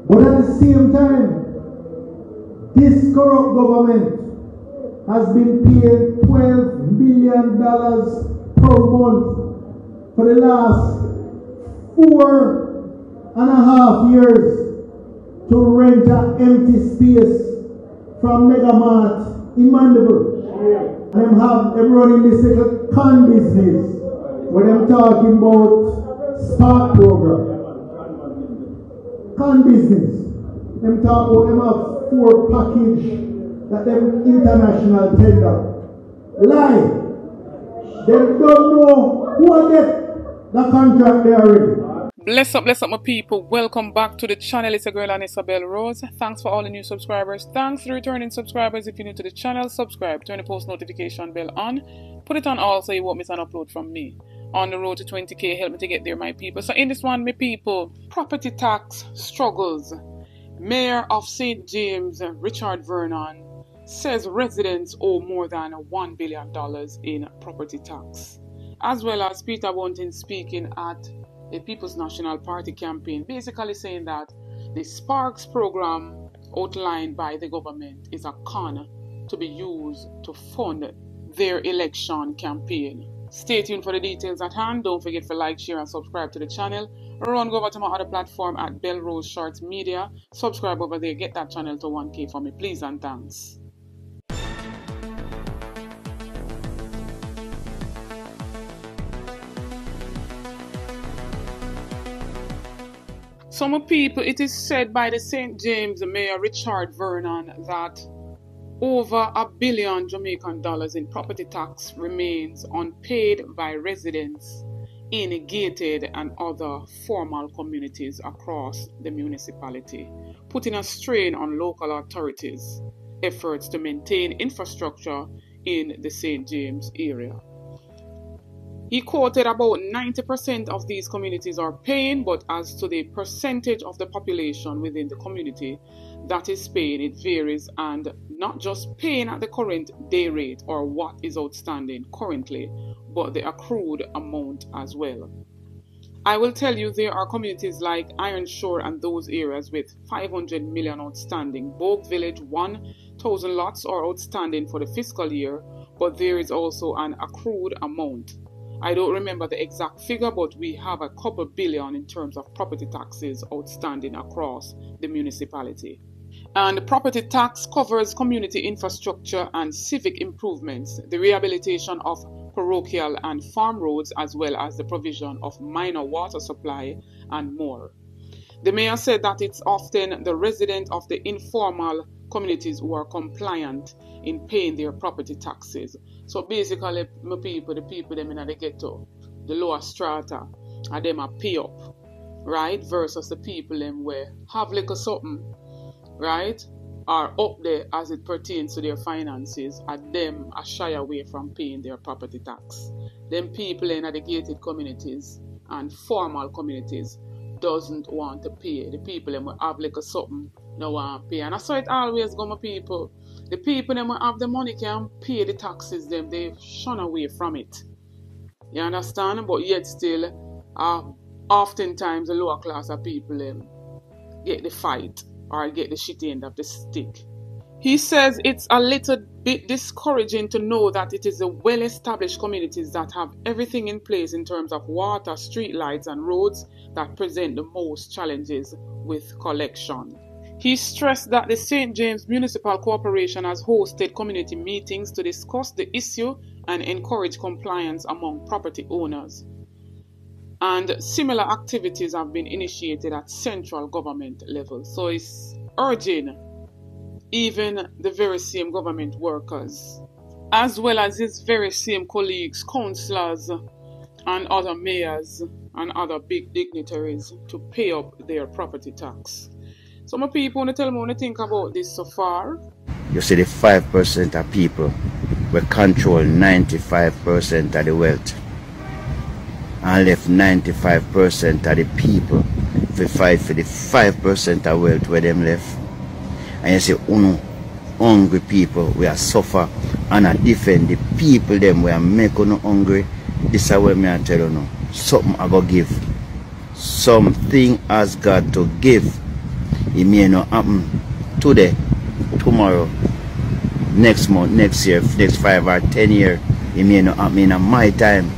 But at the same time, this corrupt government has been paying $12 million per month for the last 4.5 years to rent an empty space from Megamart in Mandeville. And them running this little con business where them talking about Spark program. Con business. Them talk about them have 4 package that them international tender. Lie. They don't know who will get the contract they already. Bless up my people. Welcome back to the channel. It's a girl and Isabel Rose. Thanks for all the new subscribers. Thanks to returning subscribers. If you're new to the channel, subscribe. Turn the post notification bell on. Put it on all so you won't miss an upload from me. On the road to 20k, help me to get there, my people. So in this one, my people, property tax struggles. Mayor of St. James, Richard Vernon, says residents owe more than $1 billion in property tax. As well as Peter Bunting speaking at a People's National Party campaign, basically saying that the Sparks program outlined by the government is a con to be used to fund their election campaign. Stay tuned for the details at hand. Don't forget to like, share and subscribe to the channel. Run go over to my other platform at Bell Rose Shorts Media. Subscribe over there, get that channel to 1K for me, please and thanks. Some people, it is said by the St. James Mayor Richard Vernon that over $1 billion Jamaican dollars in property tax remains unpaid by residents in gated and other formal communities across the municipality, putting a strain on local authorities' efforts to maintain infrastructure in the St. James area. He quoted about 90% of these communities are paying, but as to the percentage of the population within the community that is paying, it varies, and not just paying at the current day rate or what is outstanding currently, but the accrued amount as well. I will tell you there are communities like Iron Shore and those areas with 500 million outstanding. Bogue Village, 1,000 lots are outstanding for the fiscal year, but there is also an accrued amount. I don't remember the exact figure, but we have a couple billion in terms of property taxes outstanding across the municipality. And the property tax covers community infrastructure and civic improvements, the rehabilitation of parochial and farm roads, as well as the provision of minor water supply and more. The mayor said that it's often the residents of the informal communities who are compliant in paying their property taxes. So basically, my people, the people them in the ghetto, the lower strata, and them are pay up, right? Versus the people them where have little something, right? Are up there as it pertains to their finances, and them are shy away from paying their property tax. Them people in the gated communities and formal communities doesn't want to pay. The people them will have little something, no want to pay. And I saw it always go, my people. The people them will have the money can pay the taxes, them they shun away from it. You understand? But yet still, oftentimes the lower class of people get the fight or get the shitty end of the stick. He says it's a little bit discouraging to know that it is the well-established communities that have everything in place in terms of water, street lights and roads that present the most challenges with collection. He stressed that the St. James Municipal Corporation has hosted community meetings to discuss the issue and encourage compliance among property owners. And similar activities have been initiated at central government level. So it's urging even the very same government workers, as well as his very same colleagues, councillors and other mayors and other big dignitaries to pay up their property tax. So my people want to tell me what you think about this so far. You see the 5% of people will control 95% of the wealth, and left 95% of the people to fight for the 5% of wealth where them left. And you see, hungry people we are suffer and I defend the people them we are make hungry. This is what I tell you now. Something I go give. Something has got to give. It may not happen today, tomorrow, next month, next year, next 5 or 10 years. It may not happen in my time,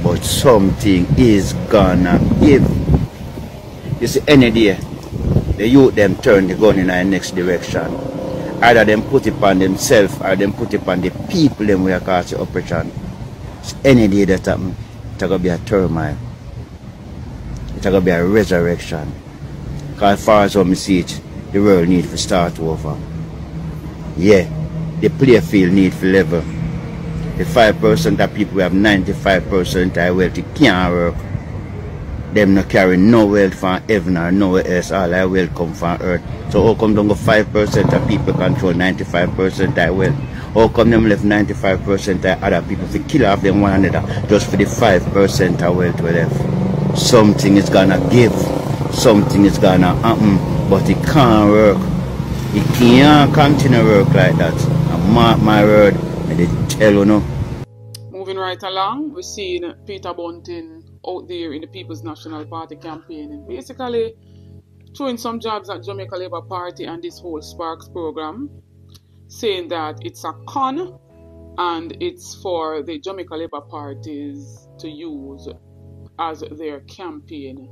but something is gonna give. You see, any day, the youth them turn the gun in the next direction. Either them put it on themselves or them put it on the people them we are called the operation. So any day that happen, it's gonna be a turmoil. It's gonna be a resurrection. Because as far as we see it, the world needs to start over. Yeah, the play field needs to level. The 5% of people who have 95% of wealth, it can't work. Them not carry no wealth from heaven or nowhere else. All their wealth come from earth. So how come down go 5% of people control 95% of wealth? How come them left 95% of other people to kill off them one another just for the 5% of wealth we left? Something is gonna give. Something is gonna happen. But it can't work. It can't continue to work like that. And mark my word, I did tell you no. Moving right along, we're seeing Peter Bunting out there in the People's National Party campaigning, basically throwing some jobs at Jamaica Labour Party and this whole Sparks program, saying that it's a con and it's for the Jamaica Labour parties to use as their campaign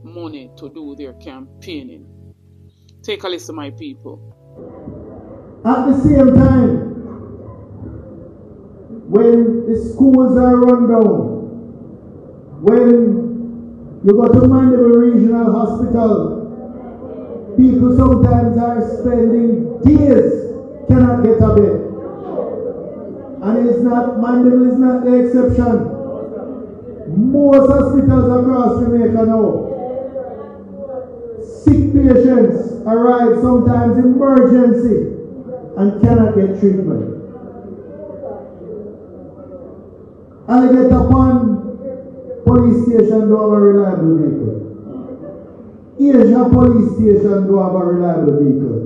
money to do their campaigning. Take a listen, my people. At the same time, when the schools are run down, when you go to Mandeville Regional Hospital, people sometimes are spending days, cannot get a bed. And it's not, Mandeville is not the exception. Most hospitals across Jamaica now, sick patients arrive sometimes emergency and cannot get treatment. Alligator Pond Police Station do have a reliable vehicle. Asia Police Station do have a reliable vehicle.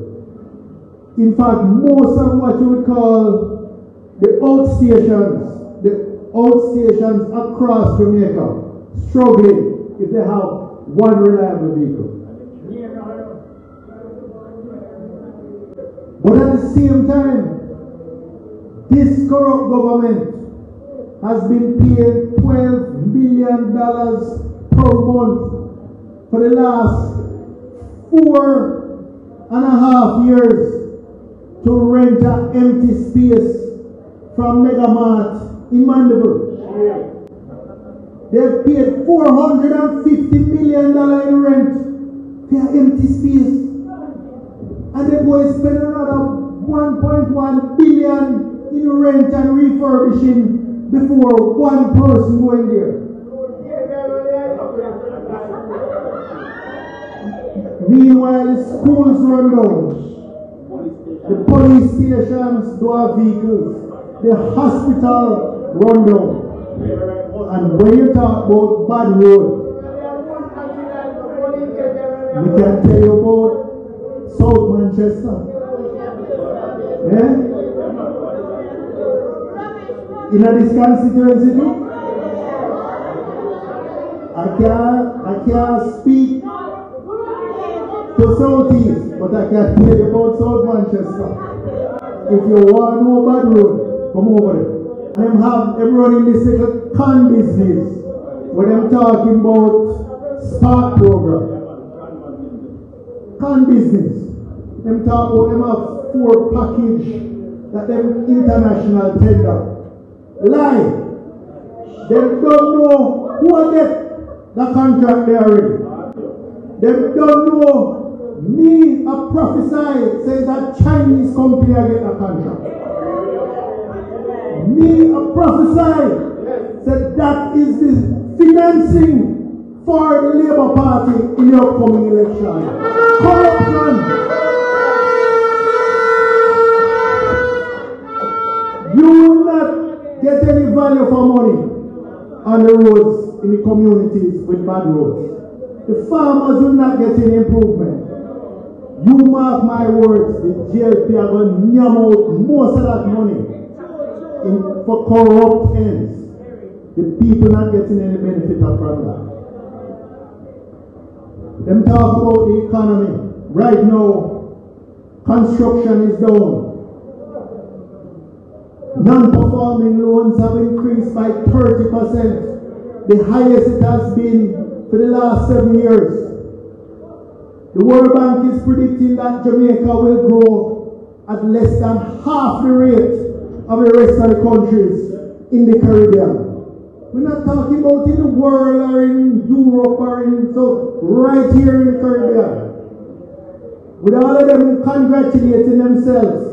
In fact, most of what you would call the outstations across Jamaica struggling if they have one reliable vehicle. But at the same time, this corrupt government has been paid $12 million per month for the last 4.5 years to rent an empty space from Megamart in Mandeville. They've paid $450 million in rent for an empty space. And they're going to spend another $1.1 billion in rent and refurbishing before one person going there. Meanwhile, the schools run down. The police stations do have vehicles. The hospital run down. And when you talk about bad road, we can tell you about South Manchester. Yeah? In this constituency too, I can't speak to Southeast, but I can tell you about South Manchester. If you want to know bad road, come over there. And I'm running this little con business where I'm talking about Spark program. Con business. Them talk about them have 4 package that them international tender. Lie. They don't know who will get the contract there already. They don't know me a prophesy say that Chinese company will get a contract. Me a prophesy said that is the financing for the Labour Party in the upcoming election. Corruption. You will not get any value for money on the roads in the communities with bad roads. The farmers will not get any improvement. You mark my words, the GLP are going to yam out most of that money for corrupt ends. The people not getting any benefit from that. Them talk about the economy. Right now, construction is down. Non-performing loans have increased by 30%, the highest it has been for the last 7 years. The World Bank is predicting that Jamaica will grow at less than half the rate of the rest of the countries in the Caribbean. We're not talking about in the world or in Europe or in, so right here in the Caribbean. With all of them congratulating themselves,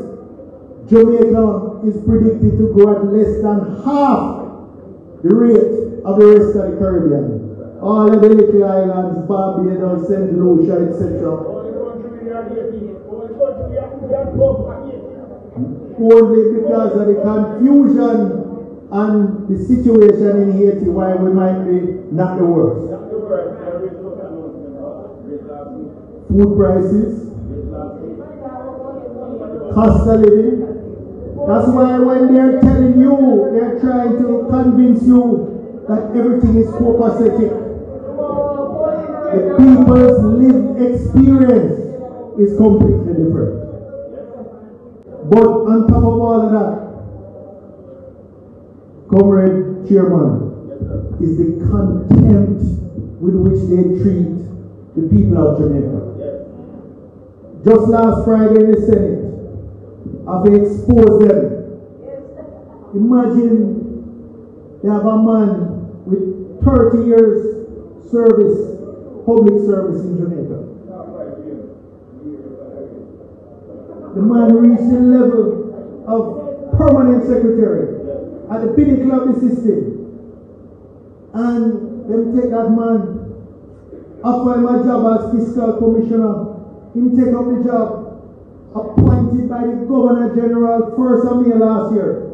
Jamaica is predicted to grow at less than half the rate of the rest of the Caribbean. All of the little islands, Barbados, St. Lucia, etc. Only because of the confusion and the situation in Haiti, why we might be not the worst. Food prices, cost of living. That's why when they're telling you, they're trying to convince you that everything is copacetic. The people's lived experience is completely different. But on top of all of that, Comrade Chairman, is the contempt with which they treat the people of Jamaica. Just last Friday in the Senate, I've exposed them. Imagine they have a man with 30 years service, public service in Jamaica. The man reached the level of permanent secretary at the pinnacle of the system. And them take that man, offer him a job as fiscal commissioner. Him take up the job, appointed by the Governor General 1st of May last year.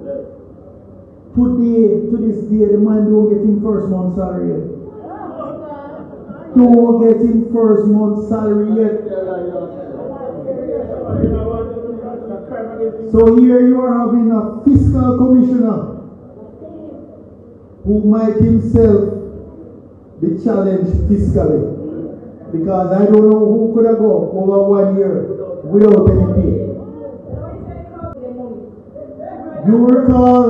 To this day, the man don't get him first month salary yet. Don't get him first month salary yet. So here you are having a fiscal commissioner who might himself be challenged fiscally. Because I don't know who could have gone over 1 year without any pay. You recall,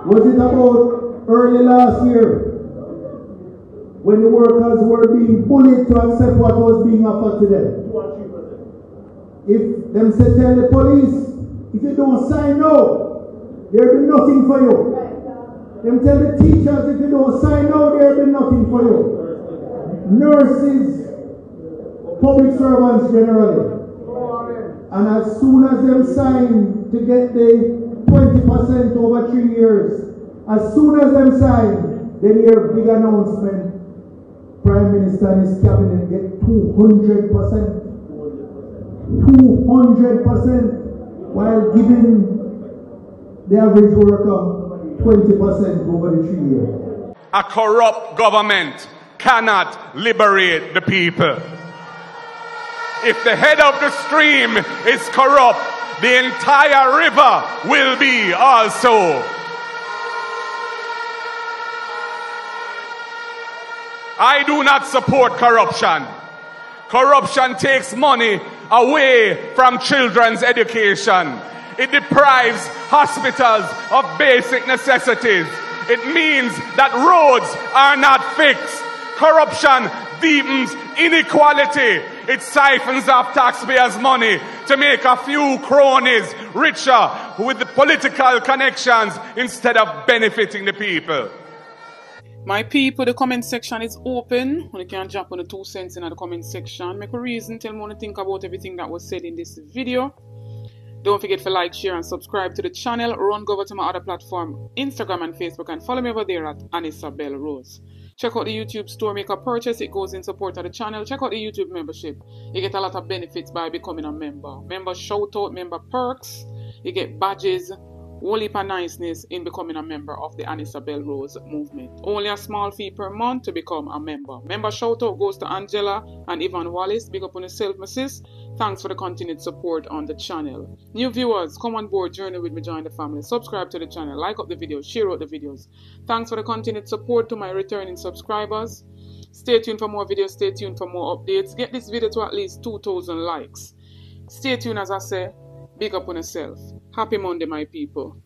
was it about early last year when the workers were being bullied to accept what was being offered to them? If them said, tell the police, if you don't sign no, there'll be nothing for you. Them tell the teachers, if you don't sign no, there'll be nothing for you. Nurses, public servants generally. And as soon as them sign to get the 20% over 3 years, as soon as them sign, then hear big announcement. Prime Minister and his cabinet get 200%. 200% while giving the average worker 20% over the 3 years. A corrupt government cannot liberate the people. If the head of the stream is corrupt, the entire river will be also. I do not support corruption. Corruption takes money away from children's education. It deprives hospitals of basic necessities. It means that roads are not fixed. Corruption deepens inequality. It siphons off taxpayers' money to make a few cronies richer with the political connections instead of benefiting the people. My people, the comment section is open. You can drop on the 2 cents in the comment section. Make a reason, tell me what you think about everything that was said in this video. Don't forget to like, share, and subscribe to the channel. Run go over to my other platform, Instagram and Facebook, and follow me over there at Anisabel Rose. Check out the YouTube store, make a purchase. It goes in support of the channel. Check out the YouTube membership. You get a lot of benefits by becoming a member. Member shout out, member perks. You get badges. Whole heap of niceness in becoming a member of the Anisabel Rose movement. Only a small fee per month to become a member. Member shout out goes to Angela and Ivan Wallace. Big up on yourself, my sis. Thanks for the continued support on the channel. New viewers, come on board, journey with me, join the family. Subscribe to the channel, like up the videos, share out the videos. Thanks for the continued support to my returning subscribers. Stay tuned for more videos. Stay tuned for more updates. Get this video to at least 2,000 likes. Stay tuned, as I say. Big up on yourself. Happy Monday, my people.